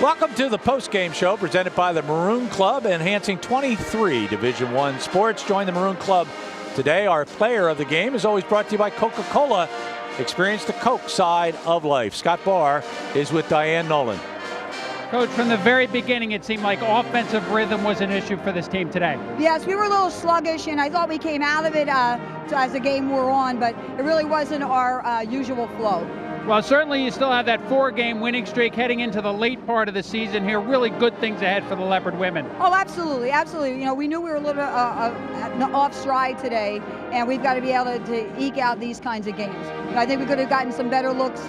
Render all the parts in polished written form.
Welcome to the Postgame Show presented by the Maroon Club, enhancing 23 Division I sports. Join the Maroon Club today. Our player of the game is always brought to you by Coca-Cola. Experience the Coke side of life. Scott Barr is with Diane Nolan. Coach, from the very beginning, it seemed like offensive rhythm was an issue for this team today. Yes, we were a little sluggish, and I thought we came out of it as the game wore on, but it really wasn't our usual flow. Well, certainly you still have that 4-game winning streak heading into the late part of the season here. Really good things ahead for the Leopard women. Oh, absolutely, absolutely. You know, we knew we were a little bit off stride today, and we've got to be able to eke out these kinds of games. You know, I think we could have gotten some better looks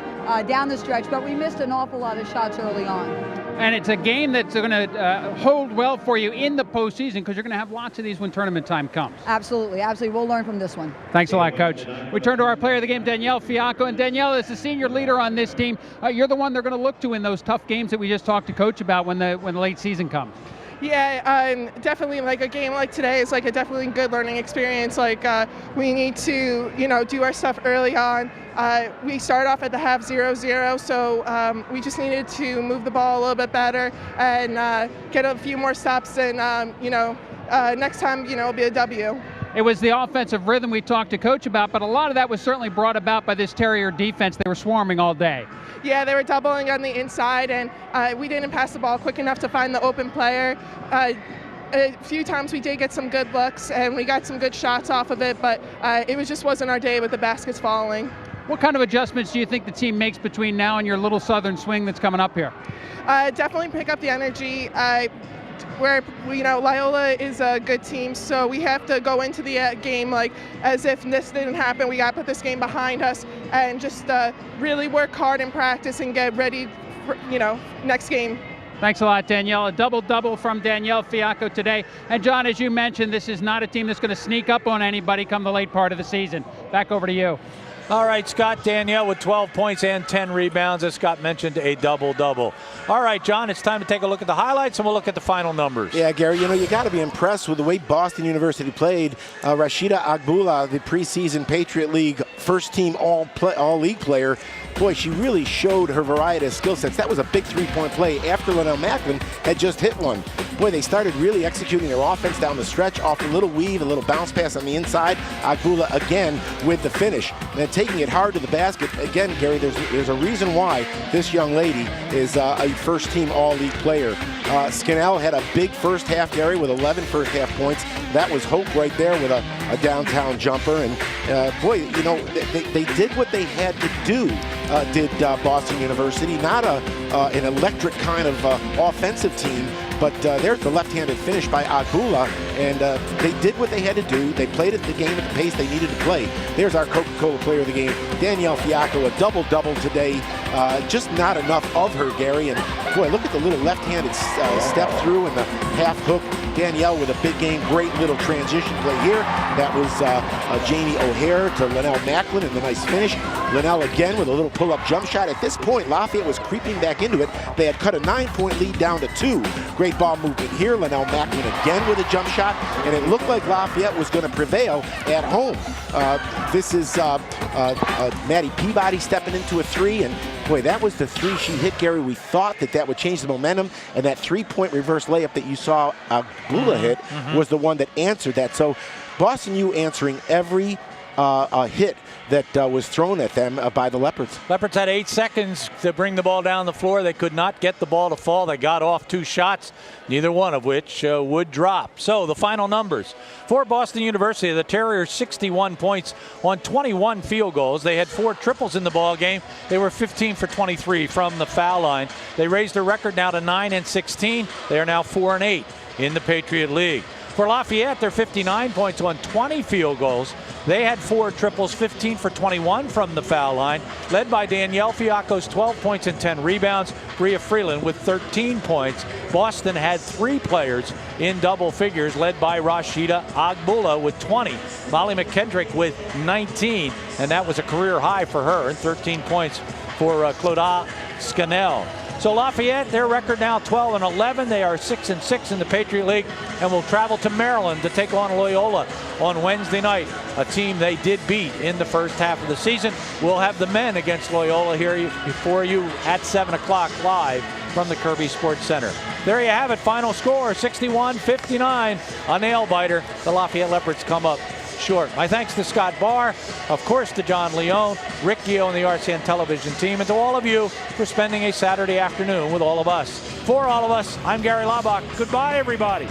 down the stretch, but we missed an awful lot of shots early on. And it's a game that's going to hold well for you in the postseason because you're going to have lots of these when tournament time comes. Absolutely, absolutely. We'll learn from this one. Thanks a lot, Coach. We turn to our player of the game, Danielle Fiacco. And Danielle, as the senior leader on this team, you're the one they're going to look to in those tough games that we just talked to Coach about when the late season comes. Yeah, definitely. Like a game like today is like a definitely good learning experience. Like we need to, do our stuff early on. We started off at the half 0-0, so we just needed to move the ball a little bit better and get a few more stops. And next time, it'll be a W. It was the offensive rhythm we talked to Coach about, but a lot of that was certainly brought about by this Terrier defense. They were swarming all day. Yeah, they were doubling on the inside, and we didn't pass the ball quick enough to find the open player. A few times we did get some good looks, and we got some good shots off of it, but it just wasn't our day with the baskets falling. What kind of adjustments do you think the team makes between now and your little southern swing that's coming up here? Definitely pick up the energy. Loyola is a good team, so we have to go into the game like as if this didn't happen. We got to put this game behind us and just really work hard in practice and get ready for, next game. Thanks a lot, Danielle. A double-double from Danielle Fiacco today. And John, as you mentioned, this is not a team that's going to sneak up on anybody come the late part of the season. Back over to you. All right, Scott, Danielle with 12 points and 10 rebounds. As Scott mentioned, a double-double. All right, John, it's time to take a look at the highlights, and we'll look at the final numbers. Yeah, Gary, you got to be impressed with the way Boston University played. Rashida Agbula, the preseason Patriot League first-team all-league player, boy, she really showed her variety of skill sets. That was a big three-point play after Linnell Macklin had just hit one. Boy, they started really executing their offense down the stretch, off a little weave, a little bounce pass on the inside. Agbula again with the finish. And taking it hard to the basket. Again, Gary, there's a reason why this young lady is a first-team all-league player. Scannell had a big first half, Gary, with 11 first-half points. That was hope right there with a downtown jumper. And, boy, they did what they had to do, did Boston University. Not an electric kind of offensive team, but there's the left-handed finish by Agbula, and they did what they had to do. They played the game at the pace they needed to play. There's our Coca-Cola player of the game, Danielle Fiacco, a double-double today. Just not enough of her, Gary. And boy, look at the little left-handed step through and the half hook. Danielle with a big game, great little transition play here. That was Jamie O'Hare to Linnell Macklin and the nice finish. Linnell again with a little pull-up jump shot. At this point, Lafayette was creeping back into it. They had cut a 9-point lead down to 2. Great ball movement here. Linnell Macklin again with a jump shot, and it looked like Lafayette was going to prevail at home. This is Maddie Peabody stepping into a 3, and boy, that was the 3 she hit, Gary. We thought that would change the momentum, and that 3-point reverse layup that you saw Agbula hit was the one that answered that. So Boston U answering every hit that was thrown at them by the Leopards. Leopards had 8 seconds to bring the ball down the floor. They could not get the ball to fall. They got off 2 shots, neither one of which would drop. So the final numbers. For Boston University, the Terriers 61 points on 21 field goals. They had 4 triples in the ball game. They were 15 for 23 from the foul line. They raised their record now to 9-16. They are now 4-8 in the Patriot League. For Lafayette, they're 59 points on 20 field goals. They had 4 triples, 15 for 21 from the foul line, led by Danielle Fiacco's 12 points and 10 rebounds, Bria Freeland with 13 points. Boston had 3 players in double figures, led by Rashida Agbula with 20, Molly McKendrick with 19, and that was a career high for her, and 13 points for Claudia Scannell. So Lafayette, their record now 12-11. They are 6-6 in the Patriot League and will travel to Maryland to take on Loyola on Wednesday night, a team they did beat in the first half of the season. We'll have the men against Loyola here for you at 7 o'clock live from the Kirby Sports Center. There you have it. Final score 61-59. A nail biter. The Lafayette Leopards come up short. My thanks to Scott Barr, of course to John Leone, Rick Gio and the RCN television team, and to all of you for spending a Saturday afternoon with all of us. For all of us, I'm Gary Laubach. Goodbye, everybody.